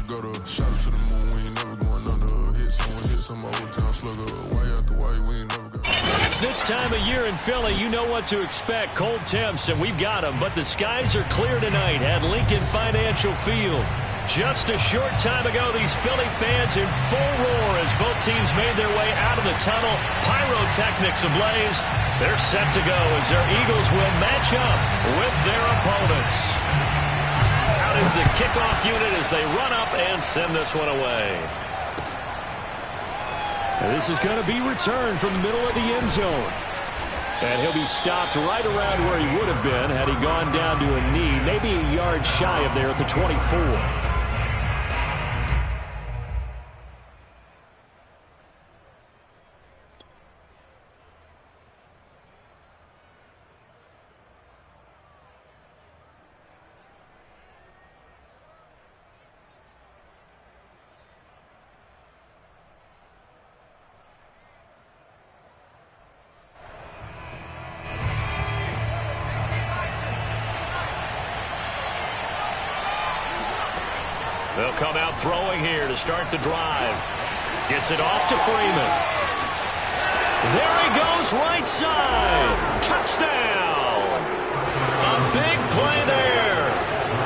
gutter. Shot to the moon, we ain't never going under. Hit some old town slugger. Why after why, we ain't never going. This time of year in Philly, you know what to expect. Cold temps, and we've got them. But the skies are clear tonight at Lincoln Financial Field. Just a short time ago, these Philly fans in full roar as both teams made their way out of the tunnel. Pyrotechnics ablaze. They're set to go as their Eagles will match up with their opponents. Out is the kickoff unit as they run up and send this one away. And this is going to be returned from the middle of the end zone. And he'll be stopped right around where he would have been had he gone down to a knee, maybe a yard shy of there at the 24. They'll come out throwing here to start the drive. Gets it off to Freeman. There he goes, right side. Touchdown. A big play there.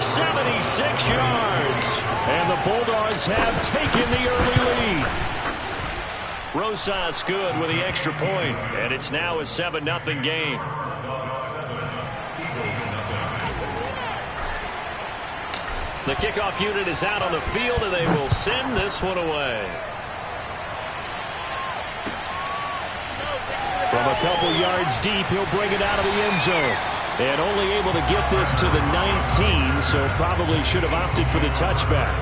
76 yards. And the Bulldogs have taken the early lead. Rosas good with the extra point, and it's now a 7-0 game. The kickoff unit is out on the field, and they will send this one away. From a couple yards deep, he'll bring it out of the end zone. And only able to get this to the 19, so probably should have opted for the touchback.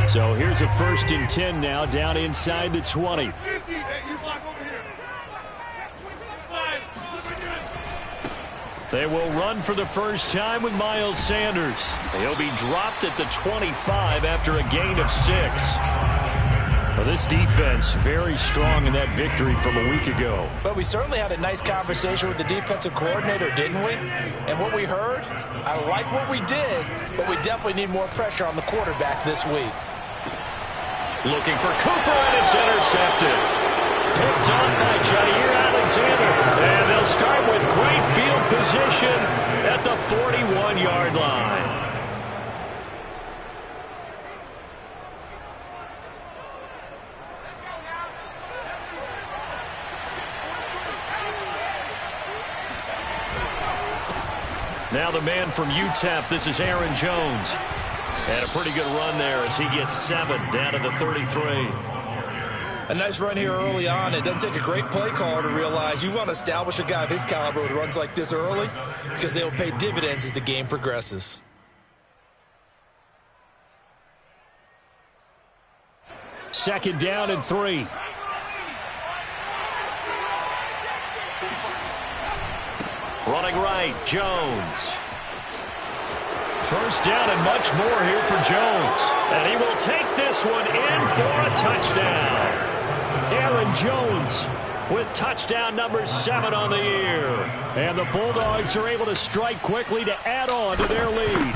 So here's a 1st and 10 now, down inside the 20. They will run for the first time with Miles Sanders. He'll be dropped at the 25 after a gain of 6. Well, this defense very strong in that victory from a week ago. But we certainly had a nice conversation with the defensive coordinator, didn't we? And what we heard, I like what we did, but we definitely need more pressure on the quarterback this week. Looking for Cooper, and it's intercepted. Picked up by Jair Alexander. And they'll start with great field position at the 41-yard line. Now the man from UTEP, this is Aaron Jones. And a pretty good run there as he gets 7 down to the 33. A nice run here early on. It doesn't take a great play caller to realize you want to establish a guy of his caliber with runs like this early because they will pay dividends as the game progresses. Second down and 3. Running right, Jones. First down and much more here for Jones. And he will take this one in for a touchdown. Aaron Jones with touchdown number 7 on the year. And the Bulldogs are able to strike quickly to add on to their lead.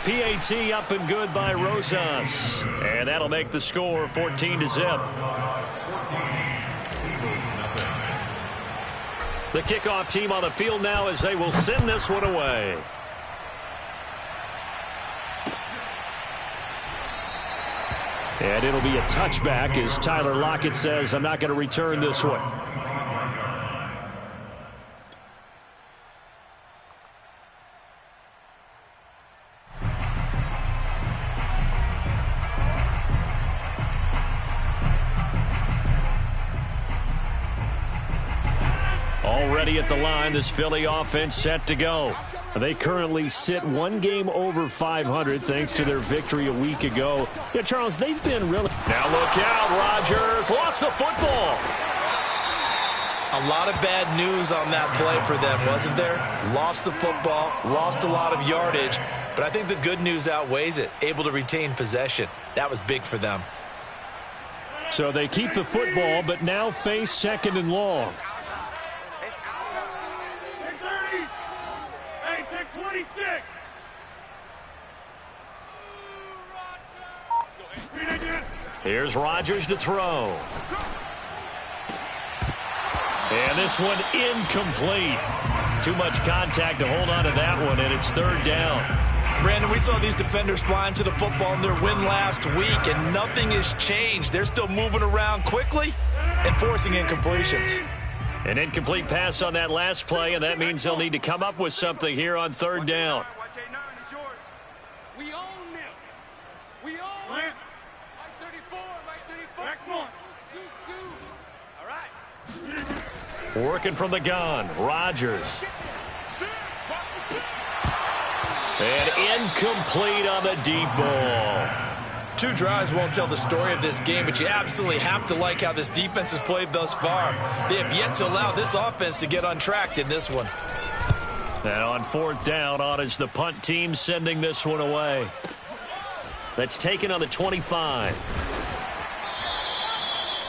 PAT up and good by Rosas. And that'll make the score 14-0. The kickoff team on the field now as they will send this one away. And it'll be a touchback as Tyler Lockett says, I'm not going to return this one. Already at the line, this Philly offense set to go. They currently sit 1 game over 500 thanks to their victory a week ago. Yeah, Charles, they've been really... Now look out, Rodgers lost the football. A lot of bad news on that play for them, wasn't there? Lost the football, lost a lot of yardage, but I think the good news outweighs it. Able to retain possession. That was big for them. So they keep the football, but now face 2nd and long. Here's Rodgers to throw. And this one incomplete. Too much contact to hold on to that one, and it's third down. Brandon, we saw these defenders flying to the football in their win last week, and nothing has changed. They're still moving around quickly and forcing incompletions. An incomplete pass on that last play, and that means they'll need to come up with something here on third down. We own them. We own them. Like 34, like 34. Come on. Scoot. All right. Working from the gun, Rodgers. And incomplete on the deep ball. 2 drives won't tell the story of this game, but you absolutely have to like how this defense has played thus far. They have yet to allow this offense to get untracked in this one. And on fourth down, on is the punt team sending this one away. That's taken on the 25.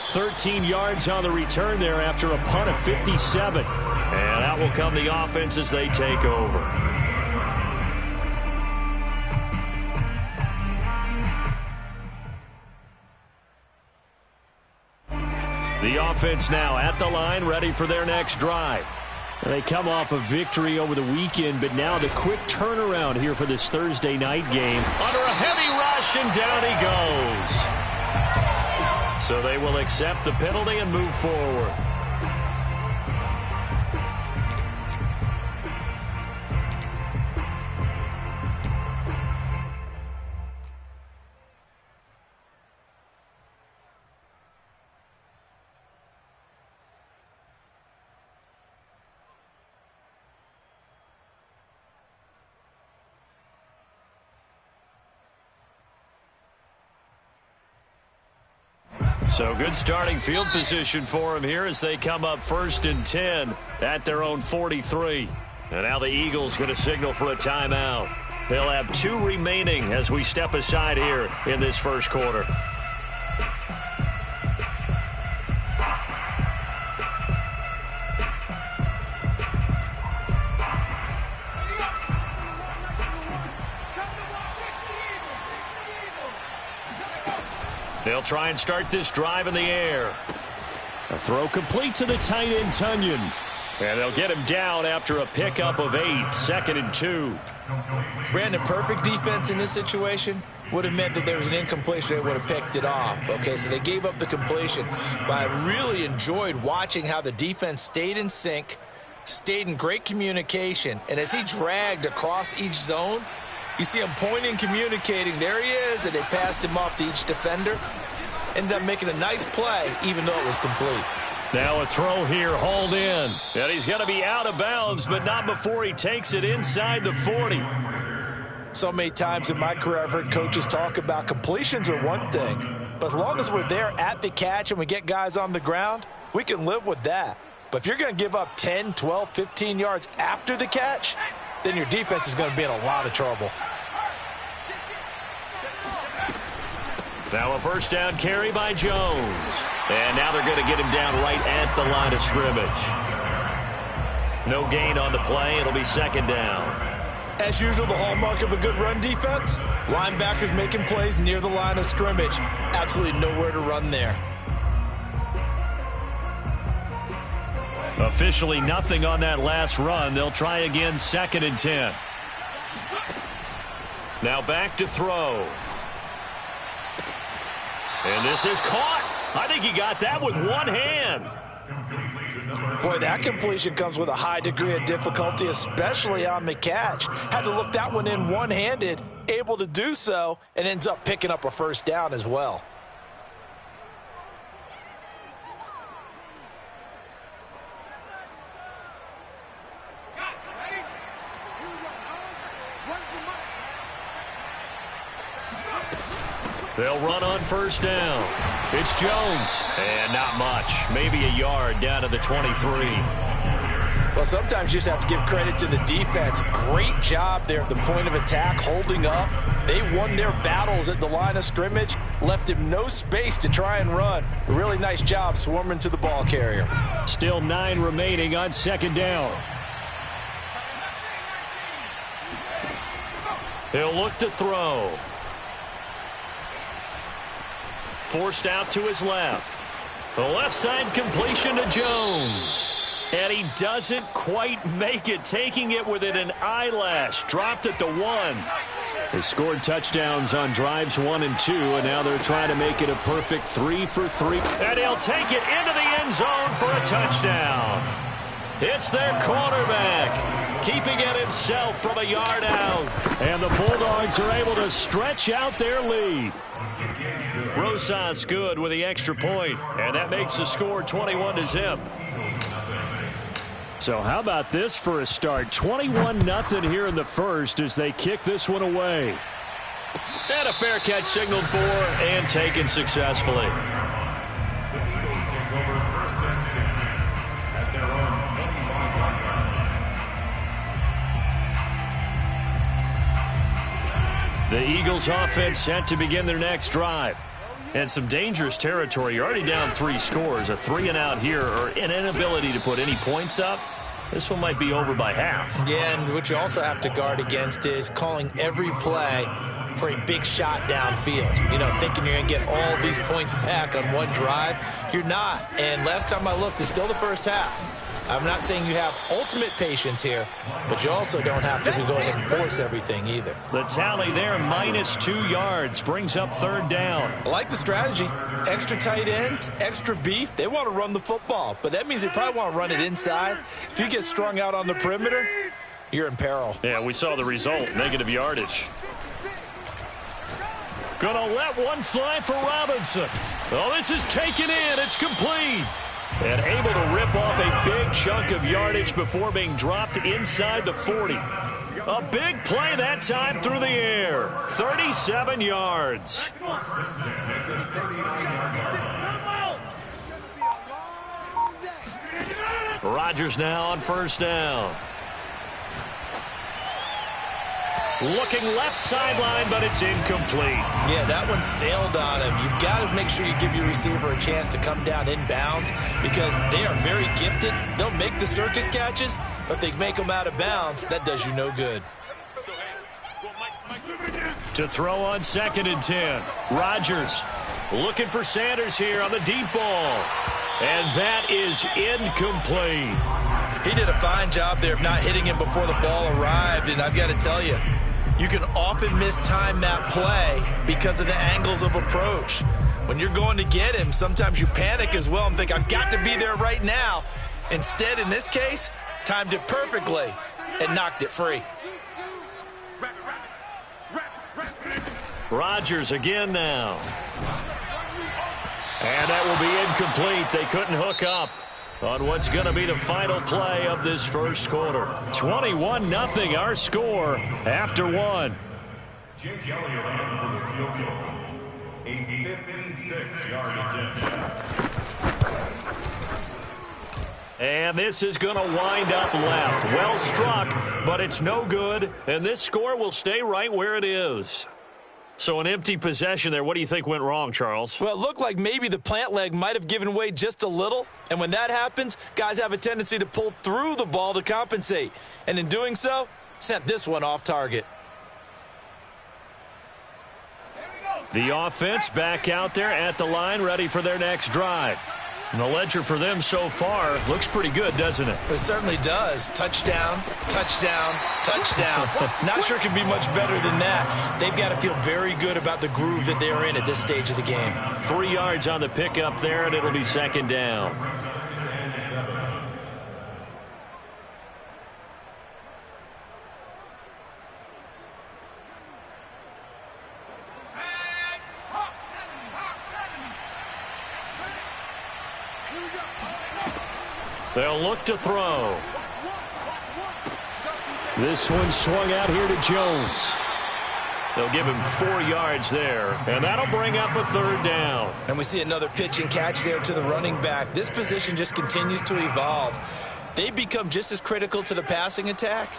13 yards on the return there after a punt of 57. And out will come the offense as they take over. The offense now at the line, ready for their next drive. They come off a victory over the weekend, but now the quick turnaround here for this Thursday night game. Under a heavy rush, and down he goes. So they will accept the penalty and move forward. So good starting field position for them here as they come up 1st and 10 at their own 43. And now the Eagles going to signal for a timeout. They'll have 2 remaining as we step aside here in this first quarter. They'll try and start this drive in the air. A throw complete to the tight end, Tunyon. And they'll get him down after a pickup of 8, 2nd and 2. Brandon, perfect defense in this situation would have meant that there was an incompletion. They would have picked it off. Okay, so they gave up the completion. But I really enjoyed watching how the defense stayed in sync, stayed in great communication. And as he dragged across each zone, you see him pointing, communicating. There he is, and they passed him off to each defender. Ended up making a nice play, even though it was complete. Now a throw here, hauled in. And he's going to be out of bounds, but not before he takes it inside the 40. So many times in my career I've heard coaches talk about completions are one thing, but as long as we're there at the catch and we get guys on the ground, we can live with that. But if you're going to give up 10, 12, 15 yards after the catch, then your defense is going to be in a lot of trouble. Now a first down carry by Jones. And now they're going to get him down right at the line of scrimmage. No gain on the play. It'll be 2nd down. As usual, the hallmark of a good run defense, linebackers making plays near the line of scrimmage. Absolutely nowhere to run there. Officially nothing on that last run. They'll try again, 2nd and 10. Now back to throw. And this is caught. I think he got that with one hand. Boy, that completion comes with a high degree of difficulty, especially on the catch. Had to look that one in one-handed, able to do so, and ends up picking up a first down as well. They'll run on first down. It's Jones. And not much. Maybe a yard down to the 23. Well, sometimes you just have to give credit to the defense. Great job there at the point of attack, holding up. They won their battles at the line of scrimmage, left him no space to try and run. A really nice job swarming to the ball carrier. Still 9 remaining on 2nd down. He'll look to throw. Forced out to his left. The left side completion to Jones. And he doesn't quite make it, taking it within an eyelash. Dropped at the 1. They scored touchdowns on drives 1 and 2, and now they're trying to make it a perfect 3 for 3. And he'll take it into the end zone for a touchdown. It's their quarterback, keeping it himself from a yard out. And the Bulldogs are able to stretch out their lead. Rosas good with the extra point, and that makes the score 21-0. So how about this for a start? 21-0 here in the first as they kick this one away. And a fair catch signaled for and taken successfully. The Eagles offense set to begin their next drive. And some dangerous territory. You're already down 3 scores. A 3-and-out here or an inability to put any points up. This one might be over by half. Yeah, and what you also have to guard against is calling every play for a big shot downfield. You know, thinking you're going to get all these points back on one drive. You're not. And last time I looked, it's still the first half. I'm not saying you have ultimate patience here, but you also don't have to go ahead and force everything either. The tally there, -2 yards, brings up 3rd down. I like the strategy. Extra tight ends, extra beef. They want to run the football, but that means they probably want to run it inside. If you get strung out on the perimeter, you're in peril. Yeah, we saw the result, negative yardage. Gonna let one fly for Robinson. Oh, this is taken in. It's complete. And able to rip off a big chunk of yardage before being dropped inside the 40. A big play that time through the air. 37 yards. Rodgers now on 1st down. Looking left sideline, but it's incomplete. Yeah, that one sailed on him. You've got to make sure you give your receiver a chance to come down inbounds because they are very gifted. They'll make the circus catches, but they make them out of bounds. That does you no good. To throw on 2nd and 10. Rodgers looking for Sanders here on the deep ball. And that is incomplete. He did a fine job there of not hitting him before the ball arrived, and I've got to tell you, you can often mistime that play because of the angles of approach. When you're going to get him, sometimes you panic as well and think, I've got to be there right now. Instead, in this case, timed it perfectly and knocked it free. Rodgers again now. And that will be incomplete. They couldn't hook up on what's going to be the final play of this first quarter. 21-0 our score after 1. Jim Kelly ran for the field goal. A 56-yard attempt. And this is going to wind up left. Well struck, but it's no good. And this score will stay right where it is. So an empty possession there. What do you think went wrong, Charles? Well, it looked like maybe the plant leg might have given way just a little. And when that happens, guys have a tendency to pull through the ball to compensate. And in doing so, sent this one off target. The offense back out there at the line, ready for their next drive. And the ledger for them so far looks pretty good, doesn't it? It certainly does. Touchdown, touchdown, touchdown. Not sure it can be much better than that. They've got to feel very good about the groove that they're in at this stage of the game. 3 yards on the pickup there, and it'll be 2nd down. They'll look to throw. This one swung out here to Jones. They'll give him 4 yards there, and that'll bring up a 3rd down. And we see another pitch and catch there to the running back. This position just continues to evolve. They become just as critical to the passing attack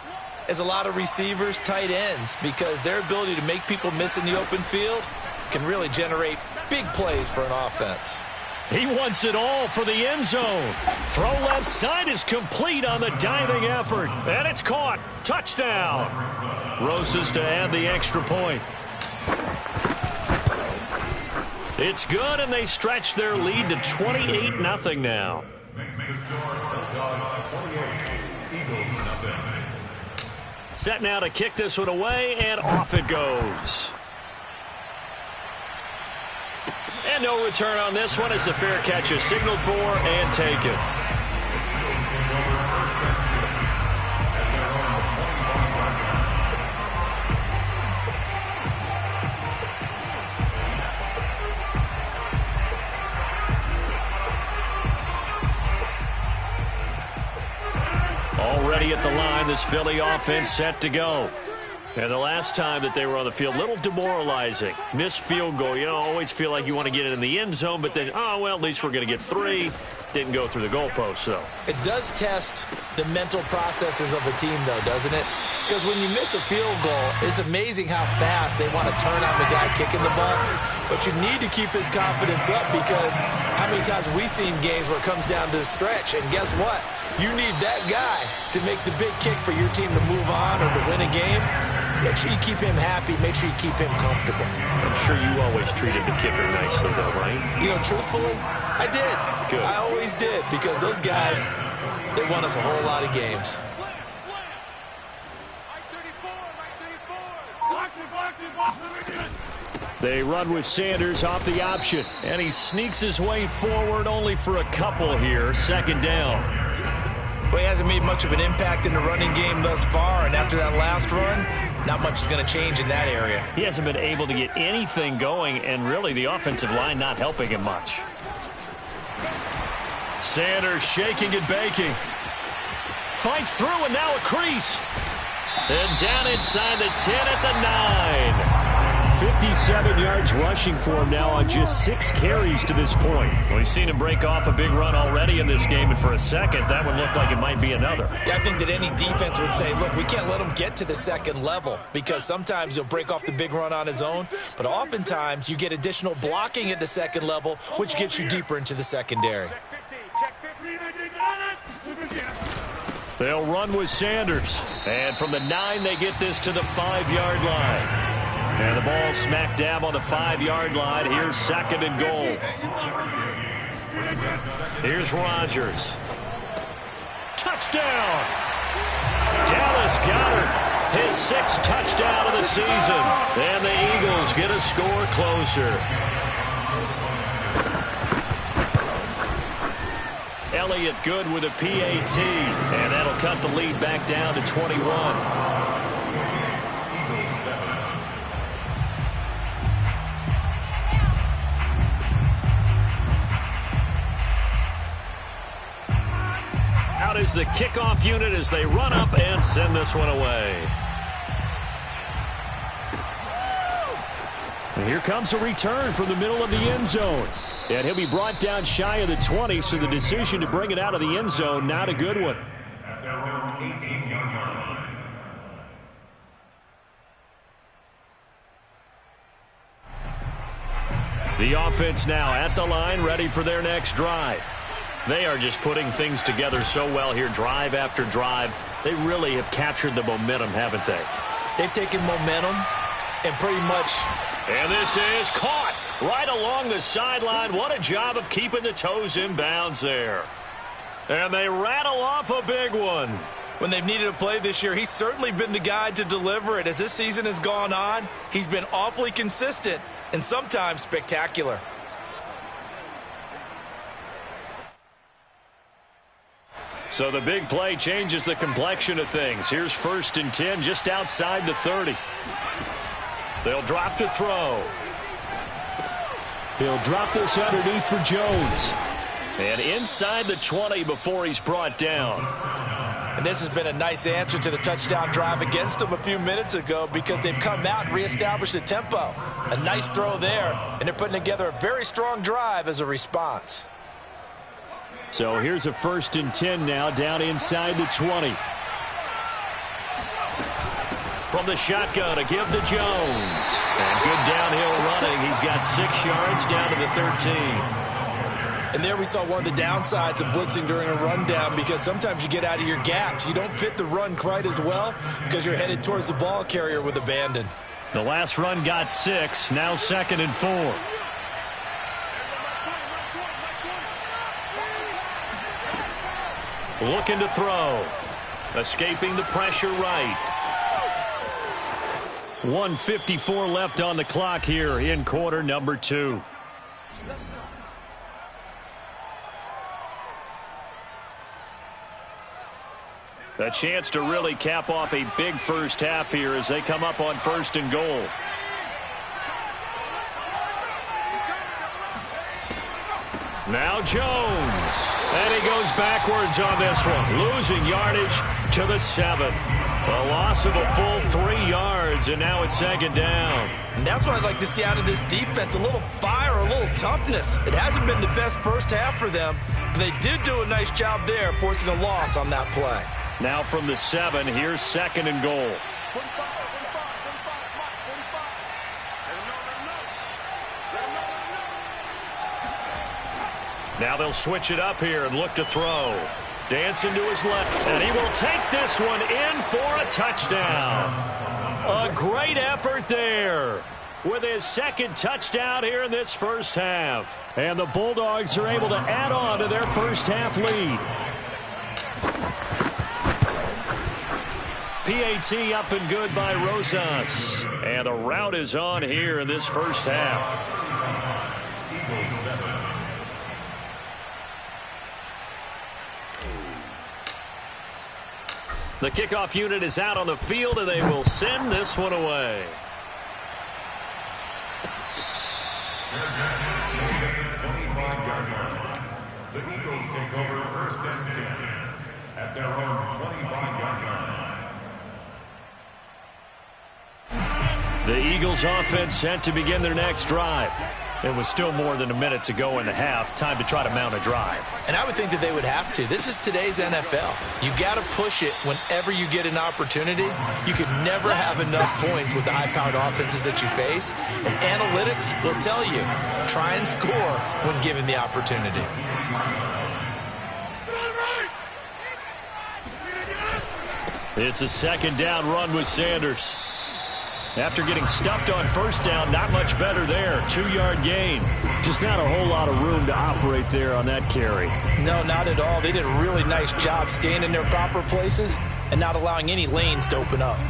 as a lot of receivers, tight ends, because their ability to make people miss in the open field can really generate big plays for an offense. He wants it all for the end zone. Throw left side is complete on the diving effort. And it's caught. Touchdown. Roses to add the extra point. It's good, and they stretch their lead to 28-0 now. Makes the score Dogs 28, Eagles nothing. Set now to kick this one away, and off it goes. And no return on this one as the fair catch is signaled for and taken. Already at the line, this Philly offense set to go. And the last time that they were on the field, a little demoralizing. Missed field goal. You know, always feel like you want to get it in the end zone, but then, oh, well, at least we're going to get 3. Didn't go through the goalpost, though. It does test the mental processes of a team, though, doesn't it? Because when you miss a field goal, it's amazing how fast they want to turn on the guy kicking the ball. But you need to keep his confidence up, because how many times have we seen games where it comes down to the stretch, and guess what? You need that guy to make the big kick for your team to move on or to win a game. Make sure you keep him happy. Make sure you keep him comfortable. I'm sure you always treated the kicker nicely, though, right? You know, truthfully, I did. Good. I always did, because those guys, they won us a whole lot of games. They run with Sanders off the option, and he sneaks his way forward only for a couple here. Second down. Well, he hasn't made much of an impact in the running game thus far, and after that last run, not much is going to change in that area. He hasn't been able to get anything going, and really the offensive line not helping him much. Sanders shaking and baking. Fights through, and now a crease. And down inside the 10 at the 9. 57 yards rushing for him now on just 6 carries to this point. We've seen him break off a big run already in this game, and for a second, that one looked like it might be another. Yeah, I think that any defense would say, look, we can't let him get to the second level, because sometimes he'll break off the big run on his own, but oftentimes you get additional blocking at the second level, which gets you deeper into the secondary. They'll run with Sanders, and from the 9, they get this to the 5-yard line. And the ball smack dab on the 5-yard line. Here's second and goal. Here's Rodgers. Touchdown! Dallas Goedert, his 6th touchdown of the season. And the Eagles get a score closer. Elliott good with a PAT. And that'll cut the lead back down to 21. Out is the kickoff unit as they run up and send this one away. And here comes a return from the middle of the end zone. And he'll be brought down shy of the 20, so the decision to bring it out of the end zone, not a good one. At their own 18-yard line. The offense now at the line, ready for their next drive. They are just putting things together so well here, drive after drive. They really have captured the momentum, haven't they? They've taken momentum and pretty much... And this is caught right along the sideline. What a job of keeping the toes in bounds there. And they rattle off a big one. When they've needed a play this year, he's certainly been the guy to deliver it. As this season has gone on, he's been awfully consistent and sometimes spectacular. So the big play changes the complexion of things. Here's 1st and 10 just outside the 30. They'll drop to throw. He'll drop this underneath for Jones. And inside the 20 before he's brought down. And this has been a nice answer to the touchdown drive against them a few minutes ago, because they've come out and reestablished the tempo. A nice throw there, and they're putting together a very strong drive as a response. So here's a 1st and 10 now down inside the 20. From the shotgun to give to Jones. And good downhill running. He's got 6 yards down to the 13. And there we saw one of the downsides of blitzing during a rundown, because sometimes you get out of your gaps. You don't fit the run quite as well because you're headed towards the ball carrier with abandon. The last run got 6, now 2nd and 4. Looking to throw. Escaping the pressure right. 1:54 left on the clock here in quarter number 2. A chance to really cap off a big first half here as they come up on 1st and goal. Now Jones. And he goes backwards on this one, losing yardage to the 7. A loss of a full 3 yards, and now it's 2nd down. And that's what I'd like to see out of this defense, a little fire, a little toughness. It hasn't been the best first half for them, but they did do a nice job there, forcing a loss on that play. Now from the 7, here's 2nd and goal. Now they'll switch it up here and look to throw. Dancing to his left, and he will take this one in for a touchdown. A great effort there with his 2nd touchdown here in this first half. And the Bulldogs are able to add on to their first half lead. PAT up and good by Rosas. And the route is on here in this first half. The kickoff unit is out on the field, and they will send this one away. The Eagles take over 1st and 10 at their own 25-yard line. The Eagles offense set to begin their next drive. It was still more than a minute to go in the half. Time to try to mount a drive. And I would think that they would have to. This is today's NFL. You got to push it whenever you get an opportunity. You could never have enough points with the high-powered offenses that you face. And analytics will tell you, try and score when given the opportunity. It's a 2nd down run with Sanders. After getting stuffed on 1st down, not much better there. 2-yard gain. Just not a whole lot of room to operate there on that carry. No, not at all. They did a really nice job staying in their proper places and not allowing any lanes to open up.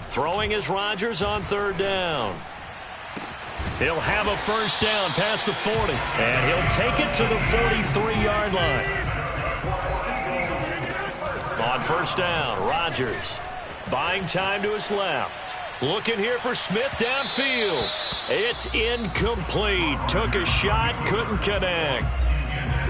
Throwing is Rodgers on 3rd down. He'll have a 1st down past the 40, and he'll take it to the 43-yard line. On 1st down, Rodgers buying time to his left. Looking here for Smith downfield. It's incomplete. Took a shot, couldn't connect.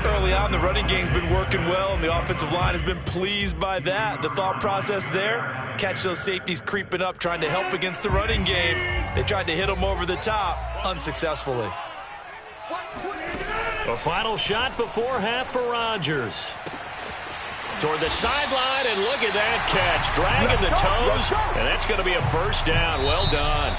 Early on, the running game's been working well, and the offensive line has been pleased by that. The thought process there, catch those safeties creeping up, trying to help against the running game. They tried to hit them over the top, unsuccessfully. A final shot before half for Rodgers. Toward the sideline, and look at that catch. Dragging the toes, and that's going to be a 1st down. Well done.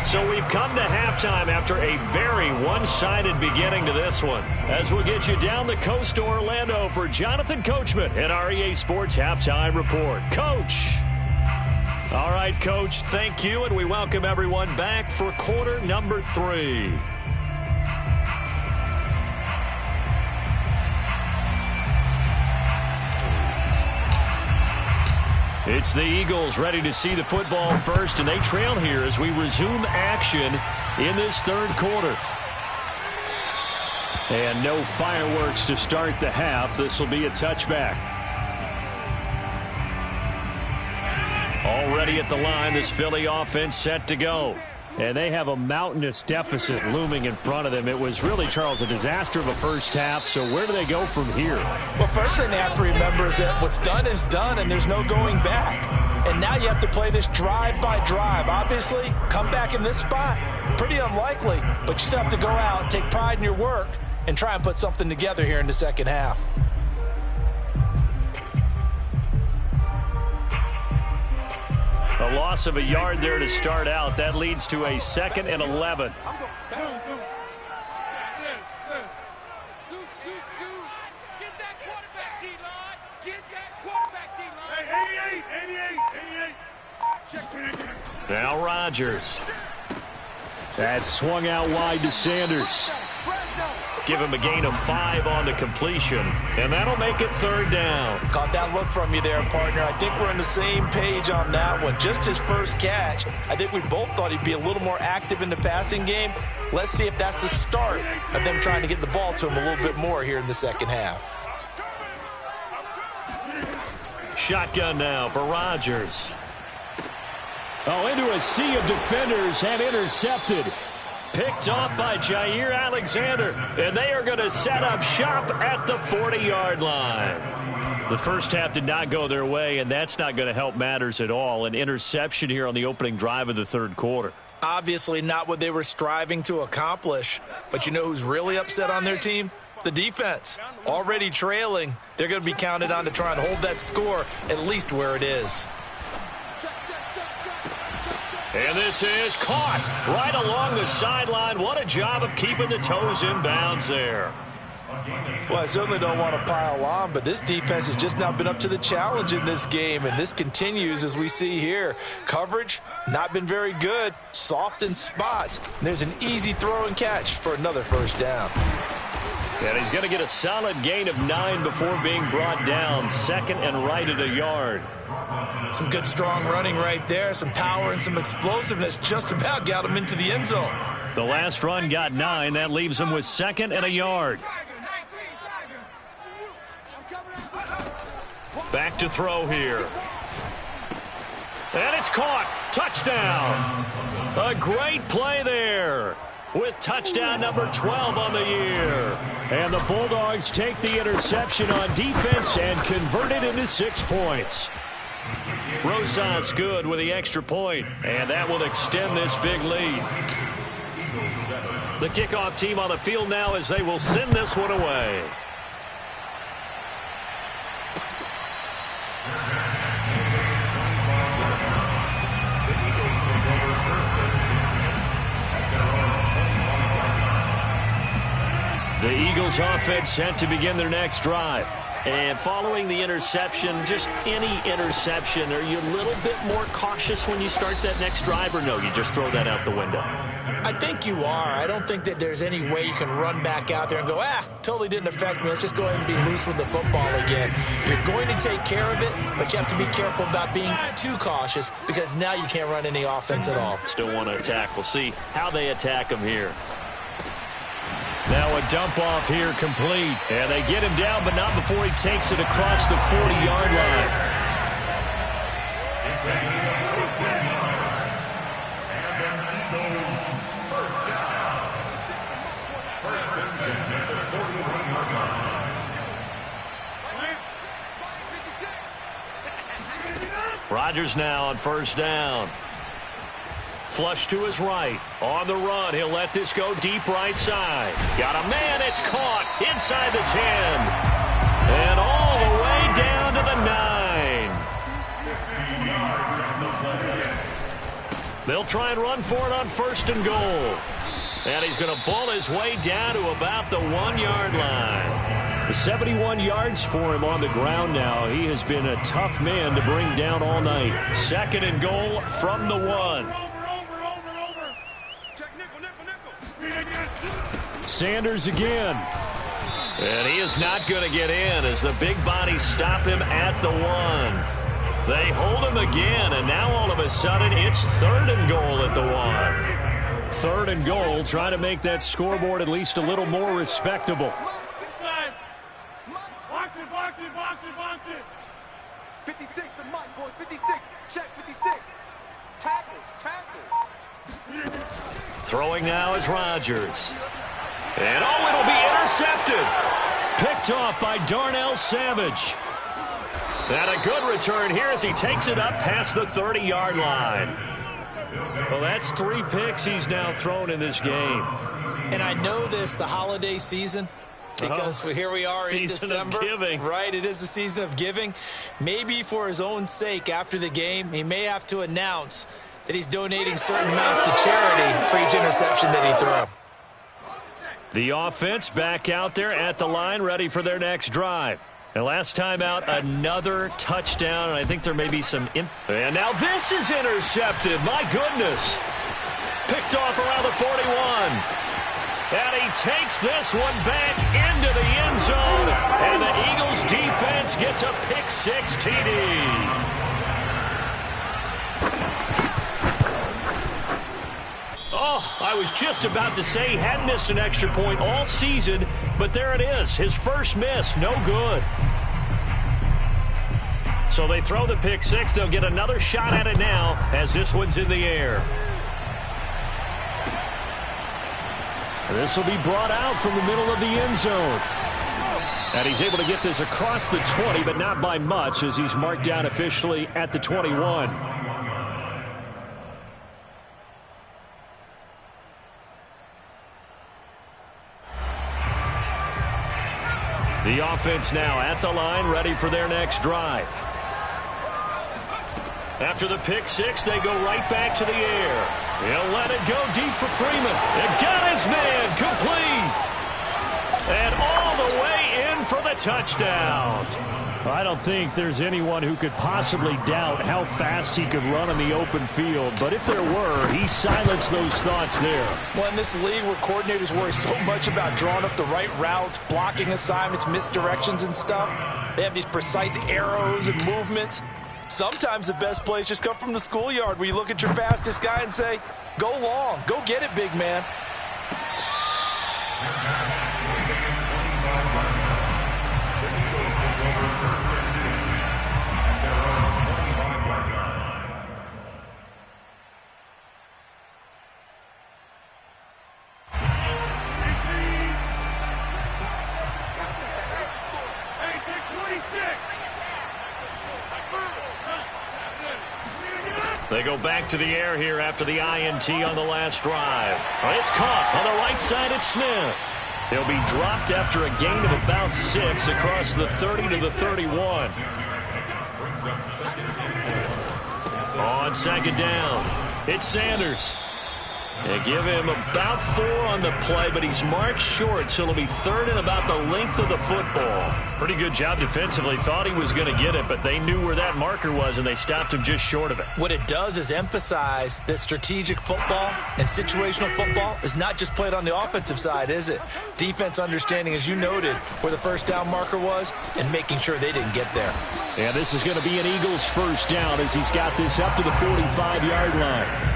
So we've come to halftime after a very one-sided beginning to this one. As we'll get you down the coast to Orlando for Jonathan Coachman at our EA Sports Halftime Report. Coach. All right, Coach, thank you, and we welcome everyone back for quarter number 3. It's the Eagles ready to see the football first, and they trail here as we resume action in this 3rd quarter. And no fireworks to start the half. This will be a touchback. Already at the line, this Philly offense set to go. And they have a mountainous deficit looming in front of them. It was really, Charles, a disaster of a first half. So where do they go from here? Well, first thing they have to remember is that what's done is done, and there's no going back. And now you have to play this drive by drive. Obviously, come back in this spot, pretty unlikely. But you still have to go out, take pride in your work, and try and put something together here in the second half. A loss of a yard there to start out. That leads to a 2nd and 11. Now Rodgers. That's swung out wide to Sanders. Give him a gain of 5 on the completion, and that'll make it 3rd down. Caught that look from you there, partner. I think we're on the same page on that one. Just his first catch. I think we both thought he'd be a little more active in the passing game. Let's see if that's the start of them trying to get the ball to him a little bit more here in the second half. Shotgun now for Rodgers. Oh, into a sea of defenders and intercepted. Picked off by Jair Alexander, and they are going to set up shop at the 40-yard line. The first half did not go their way, and that's not going to help matters at all. An interception here on the opening drive of the 3rd quarter. Obviously not what they were striving to accomplish, but you know who's really upset on their team? The defense. Already trailing, they're going to be counted on to try and hold that score at least where it is. And this is caught right along the sideline. What a job of keeping the toes in bounds there. Well, I certainly don't want to pile on, but this defense has just not been up to the challenge in this game, and this continues as we see here. Coverage, not been very good, soft in spots. And there's an easy throw and catch for another 1st down. And he's going to get a solid gain of 9 before being brought down. 2nd and right at a yard. Some good, strong running right there. Some power and some explosiveness just about got him into the end zone. The last run got 9. That leaves him with 2nd and a yard. Back to throw here. And it's caught. Touchdown. A great play there, with touchdown number 12 on the year. And the Bulldogs take the interception on defense and convert it into 6 points. Rosas good with the extra point, and that will extend this big lead. The kickoff team on the field now as they will send this one away. The Eagles offense set to begin their next drive. And following the interception, just any interception, are you a little bit more cautious when you start that next drive, or no, you just throw that out the window? I think you are. I don't think that there's any way you can run back out there and go, totally didn't affect me. Let's just go ahead and be loose with the football again. You're going to take care of it, but you have to be careful about being too cautious, because now you can't run any offense at all. Still want to attack. We'll see how they attack him here. Now a dump off here complete. And they get him down, but not before he takes it across the 40-yard line. It's a gain of 10 yards. And an Eagles 1st down. 1st and 10 at the 41-yard line. Rodgers now on 1st down. Flush to his right. On the run, he'll let this go deep right side. Got a man, it's caught inside the 10. And all the way down to the 9. They'll try and run for it on 1st and goal. And he's going to ball his way down to about the 1-yard line. 71 yards for him on the ground now. He has been a tough man to bring down all night. 2nd and goal from the 1. Sanders again. And he is not going to get in as the big bodies stop him at the 1. They hold him again, and now all of a sudden it's 3rd and goal at the 1. 3rd and goal, trying to make that scoreboard at least a little more respectable. Box it. 56, the mic, boys. 56. Check 56. Tackles. Throwing now is Rodgers. And it'll be intercepted. Picked off by Darnell Savage. And a good return here as he takes it up past the 30-yard line. Well, that's 3 picks he's now thrown in this game. And I know this, the holiday season, because here we are in December. Season of giving. Right, it is the season of giving. Maybe for his own sake after the game, he may have to announce that he's donating certain amounts to charity for each interception that he throws. The offense back out there at the line, ready for their next drive. And last time out, another touchdown, and I think there may be some... And now this is intercepted. My goodness. Picked off around the 41. And he takes this one back into the end zone. And the Eagles defense gets a pick-6 TD. Oh, I was just about to say he hadn't missed an extra point all season, but there it is. His first miss, no good. So they throw the pick-6. They'll get another shot at it now as this one's in the air. This will be brought out from the middle of the end zone. And he's able to get this across the 20, but not by much as he's marked down officially at the 21. The offense now at the line, ready for their next drive. After the pick-6, they go right back to the air. He'll let it go deep for Freeman. It got his man complete. And all the way in for the touchdown. I don't think there's anyone who could possibly doubt how fast he could run in the open field. But if there were, he silenced those thoughts there. Well, in this league where coordinators worry so much about drawing up the right routes, blocking assignments, misdirections and stuff, they have these precise arrows and movements. Sometimes the best plays just come from the schoolyard where you look at your fastest guy and say, go long, go get it, big man. They go back to the air here after the INT on the last drive. It's caught on the right side at Smith. He'll be dropped after a gain of about 6 across the 30 to the 31. On second down, it's Sanders. They give him about 4 on the play, but he's marked short, so it'll be third and about the length of the football. Pretty good job defensively. Thought he was going to get it, but they knew where that marker was, and they stopped him just short of it. What it does is emphasize that strategic football and situational football is not just played on the offensive side, is it? Defense understanding, as you noted, where the first down marker was and making sure they didn't get there. Yeah, this is going to be an Eagles first down as he's got this up to the 45-yard line.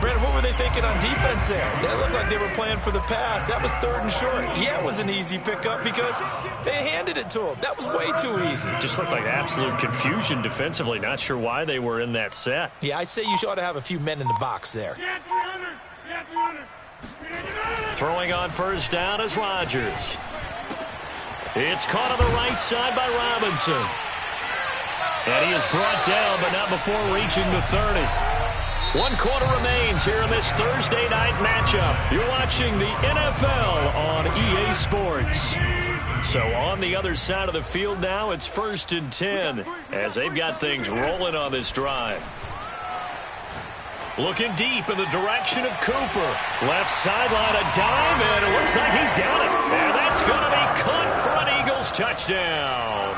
Brandon, what were they thinking on defense there? That looked like they were playing for the pass. That was third and short. Yeah, it was an easy pickup because they handed it to him. That was way too easy. Just looked like absolute confusion defensively. Not sure why they were in that set. Yeah, I'd say you ought to have a few men in the box there. Throwing on first down is Rodgers. It's caught on the right side by Robinson. And he is brought down, but not before reaching the 30. 1 quarter remains here in this Thursday night matchup. You're watching the NFL on EA Sports. So on the other side of the field now, it's 1st and 10 as they've got things rolling on this drive. Looking deep in the direction of Cooper. Left sideline, a dive, and it looks like he's got it. And that's going to be caught for an Eagles touchdown.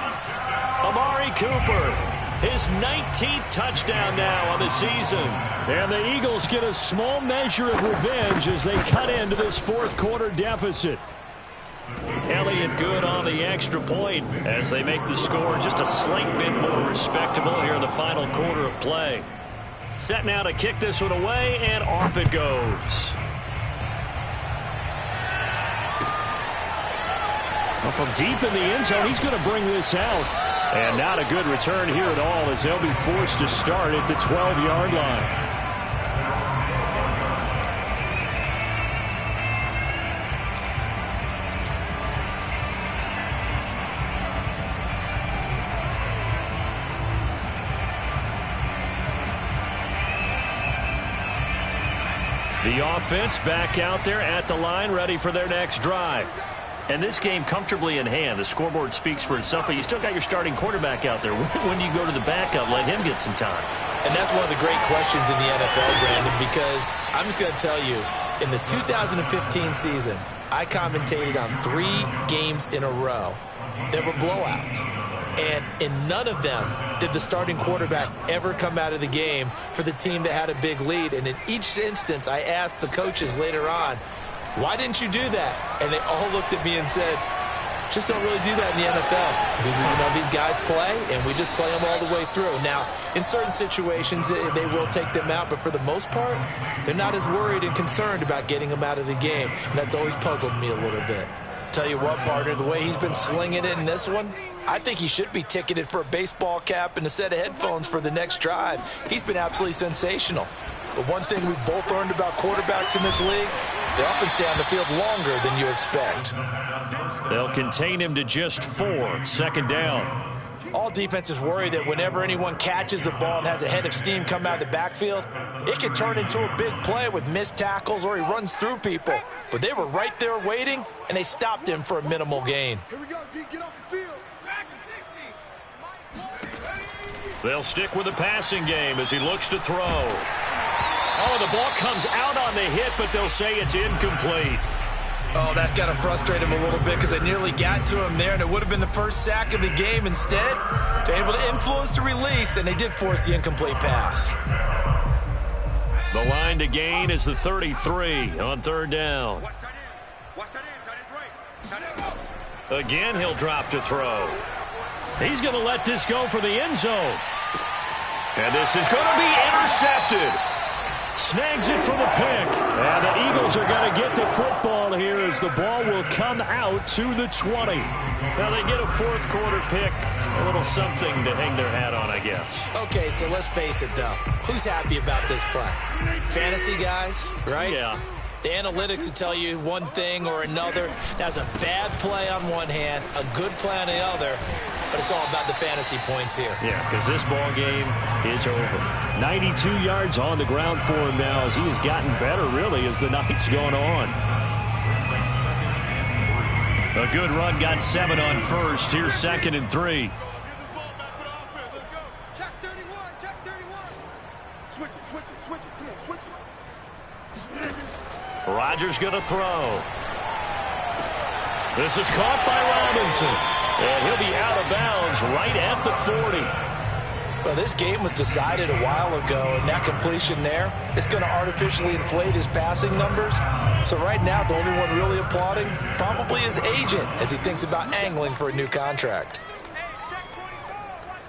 Amari Cooper. His 19th touchdown now on the season. And the Eagles get a small measure of revenge as they cut into this 4th quarter deficit. Elliott good on the extra point as they make the score just a slight bit more respectable here in the final quarter of play. Set now to kick this one away, and off it goes. Well, from deep in the end zone, he's going to bring this out. And not a good return here at all as they'll be forced to start at the 12-yard line. The offense back out there at the line, ready for their next drive. And this game comfortably in hand. The scoreboard speaks for itself, but you still got your starting quarterback out there. When do you go to the backup, let him get some time? And that's one of the great questions in the NFL, Brandon, because I'm just going to tell you, in the 2015 season, I commentated on 3 games in a row that were blowouts. And in none of them did the starting quarterback ever come out of the game for the team that had a big lead. And in each instance, I asked the coaches later on, why didn't you do that? And they all looked at me and said, just don't really do that in the NFL. You know, these guys play, and we just play them all the way through. Now, in certain situations, they will take them out, but for the most part, they're not as worried and concerned about getting them out of the game, and that's always puzzled me a little bit. Tell you what, partner, the way he's been slinging it in this one, I think he should be ticketed for a baseball cap and a set of headphones for the next drive. He's been absolutely sensational. But one thing we've both learned about quarterbacks in this league, they often stay on the field longer than you expect. They'll contain him to just 4. Second down. All defenses worry that whenever anyone catches the ball and has a head of steam come out of the backfield, it can turn into a big play with missed tackles or he runs through people. But they were right there waiting, and they stopped him for a minimal gain. Here we go, D. Get off the field. They'll stick with the passing game as he looks to throw. Oh, the ball comes out on the hit, but they'll say it's incomplete. Oh, that's got to frustrate him a little bit because they nearly got to him there, and it would have been the first sack of the game. Instead, they're able to influence the release, and they did force the incomplete pass. The line to gain is the 33 on third down. Watch tight end. Watch tight end. Tight end's right. Tight end. Again, he'll drop to throw. He's going to let this go for the end zone. And this is going to be intercepted. Snags it for the pick. And the Eagles are going to get the football here as the ball will come out to the 20. Now they get a fourth quarter pick. A little something to hang their hat on, I guess. Okay, so let's face it, though. Who's happy about this play? Fantasy guys, right? Yeah. The analytics will tell you one thing or another. That's a bad play on one hand, a good play on the other, but it's all about the fantasy points here. Yeah, because this ball game is over. 92 yards on the ground for him now as he has gotten better, really, as the night's going on. A good run, got 7 on first. Here's 2nd and 3. Let's get this ball back for the offense. Let's go. Check 31. Check 31. Switch it. Switch it. Switch it. Come on, switch it. Rodgers going to throw. This is caught by Robinson. And he'll be out of bounds right at the 40. Well, this game was decided a while ago, and that completion there is going to artificially inflate his passing numbers. So right now, the only one really applauding probably his agent as he thinks about angling for a new contract. Hey, check 24. Watch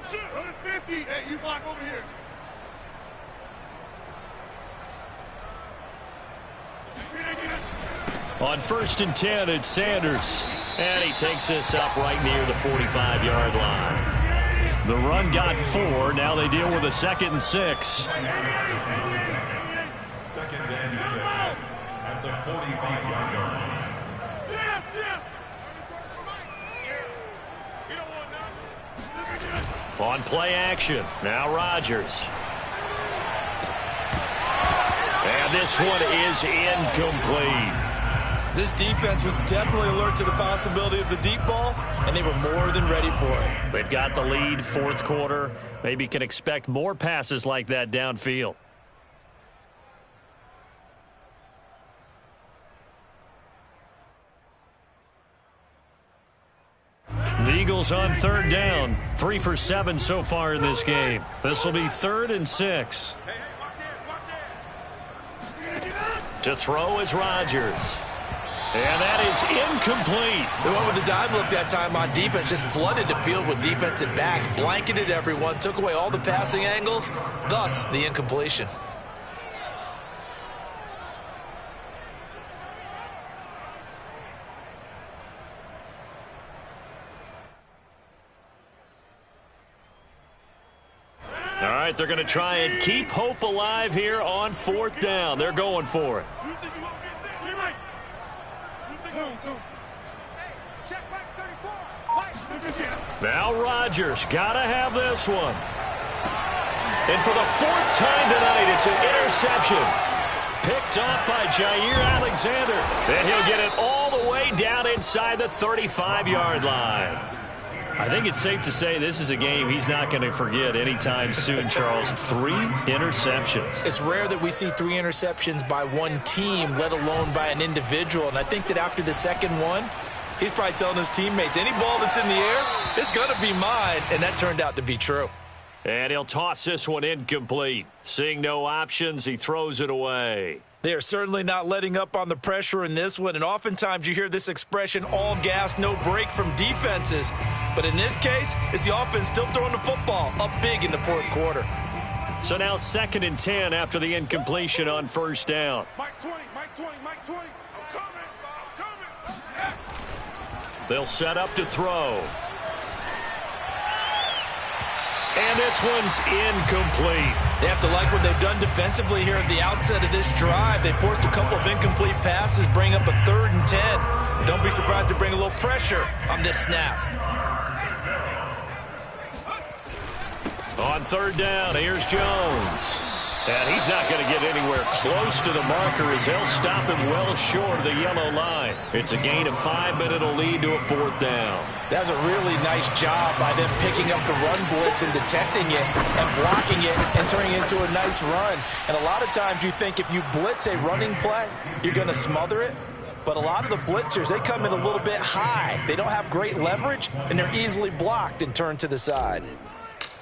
24. Shoot. 50. Hey, you block over here. On 1st and 10, it's Sanders. And he takes this up right near the 45-yard line. The run got 4. Now they deal with a 2nd and 6. 2nd and 6 at the 45-yard line. On play action, now Rodgers. And this one is incomplete. This defense was definitely alert to the possibility of the deep ball, and they were more than ready for it. They've got the lead, 4th quarter. Maybe can expect more passes like that downfield. The Eagles on 3rd down. 3 for 7 so far in this game. This will be 3rd and 6. Hey, watch this. Watch this. To throw is Rodgers. And that is incomplete. The one with the dime look that time on defense just flooded the field with defensive backs, blanketed everyone, took away all the passing angles, thus the incompletion. All right, they're going to try and keep hope alive here on 4th down. They're going for it. Now Rodgers got to have this one. And for the 4th time tonight, it's an interception. picked off by Jair Alexander. And he'll get it all the way down inside the 35-yard line. I think it's safe to say this is a game he's not going to forget anytime soon, Charles. 3 interceptions. It's rare that we see 3 interceptions by one team, let alone by an individual. And I think that after the second one, he's probably telling his teammates, any ball that's in the air, it's going to be mine. And that turned out to be true. And he'll toss this one incomplete. Seeing no options, he throws it away. They are certainly not letting up on the pressure in this one, and oftentimes you hear this expression, all gas, no break from defenses. But in this case, it's the offense still throwing the football up big in the fourth quarter. So now 2nd and 10 after the incompletion on first down. Mike 20, Mike 20, Mike 20. I'm coming. They'll set up to throw. And this one's incomplete. They have to like what they've done defensively here at the outset of this drive. They forced a couple of incomplete passes, bring up a 3rd and 10. Don't be surprised to bring a little pressure on this snap. On 3rd down, here's Jones. And he's not going to get anywhere close to the marker as they'll stop him well short of the yellow line. It's a gain of 5, but it'll lead to a 4th down. That was a really nice job by them picking up the run blitz and detecting it and blocking it and turning it into a nice run. And a lot of times you think if you blitz a running play, you're going to smother it. But a lot of the blitzers, they come in a little bit high. They don't have great leverage, and they're easily blocked and turned to the side.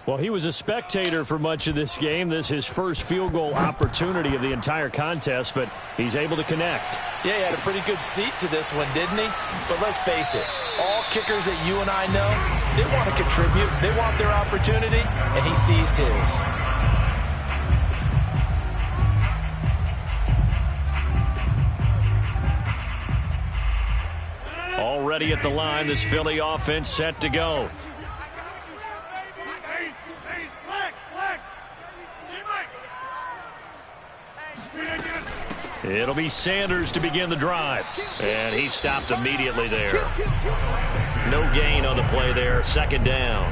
Well, he was a spectator for much of this game. This is his first field goal opportunity of the entire contest, but he's able to connect. Yeah, he had a pretty good seat to this one, didn't he? But let's face it, all kickers that you and I know, they want to contribute. They want their opportunity, and he seized his. Already at the line, this Philly offense set to go. It'll be Sanders to begin the drive. And he stopped immediately there. No gain on the play there. 2nd down.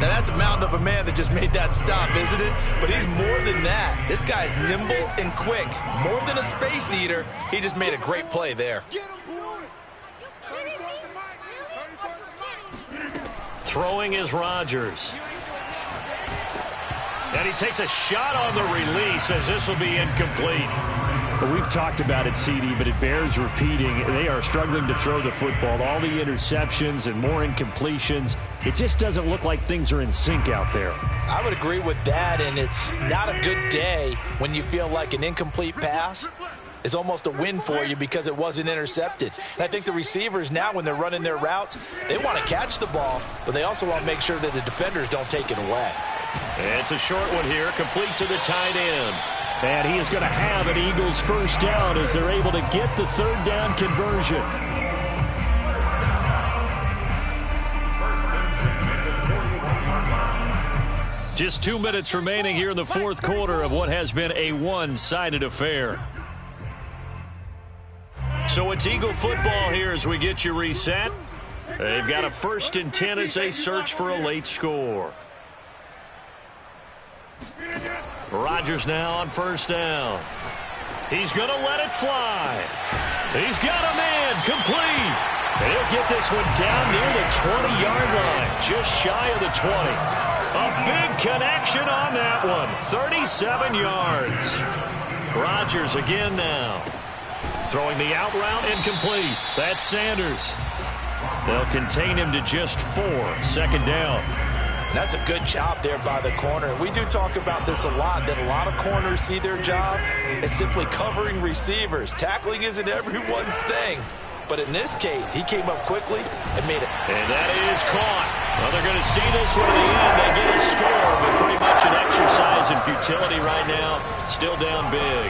Now that's a mountain of a man that just made that stop, isn't it? But he's more than that. This guy's nimble and quick. More than a space eater. He just made a great play there. Throwing is Rodgers. And he takes a shot on the release as this will be incomplete. Well, we've talked about it, CD, but it bears repeating. They are struggling to throw the football. All the interceptions and more incompletions. It just doesn't look like things are in sync out there. I would agree with that, and it's not a good day when you feel like an incomplete pass is almost a win for you because it wasn't intercepted. And I think the receivers now, when they're running their routes, they want to catch the ball, but they also want to make sure that the defenders don't take it away. It's a short one here, complete to the tight end. And he is going to have an Eagles first down as they're able to get the 3rd down conversion. Just 2 minutes remaining here in the fourth quarter of what has been a one-sided affair. So it's Eagle football here as we get you reset. They've got a 1st and 10 as they search for a late score. Rodgers now on 1st down. He's going to let it fly. He's got a man complete. And he'll get this one down near the 20-yard line, just shy of the 20. A big connection on that one, 37 yards. Rodgers again now. Throwing the out route incomplete. That's Sanders. They'll contain him to just 4. 2nd down. That's a good job there by the corner. We do talk about this a lot, that a lot of corners see their job as simply covering receivers. Tackling isn't everyone's thing. But in this case, he came up quickly and made it. And that is caught. Well, they're going to see this one to the end. They get a score, but pretty much an exercise in futility right now. Still down big.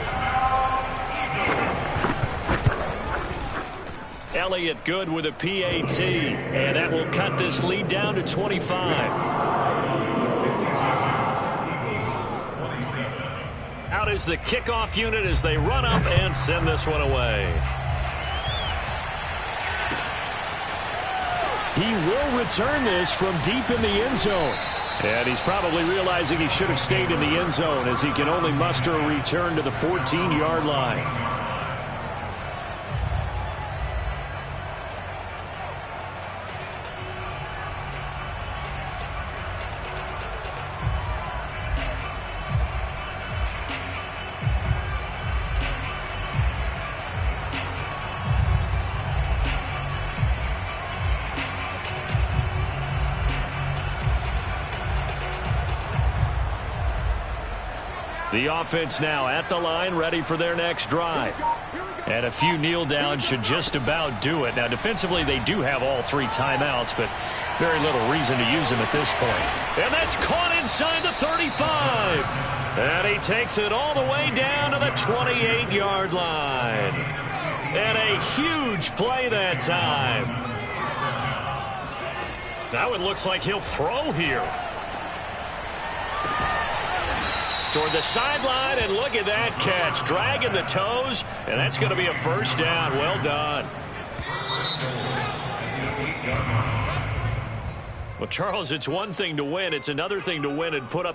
Elliott good with a PAT, and that will cut this lead down to 25. Out is the kickoff unit as they run up and send this one away. He will return this from deep in the end zone. And he's probably realizing he should have stayed in the end zone as he can only muster a return to the 14-yard line. The offense now at the line, ready for their next drive. And a few kneel downs should just about do it. Now, defensively, they do have all 3 timeouts, but very little reason to use them at this point. And that's caught inside the 35. And he takes it all the way down to the 28-yard line. And a huge play that time. That one looks like he'll throw here. Toward the sideline, and look at that catch. Dragging the toes, and that's going to be a first down. Well done. Well, Charles, it's one thing to win. It's another thing to win and put up the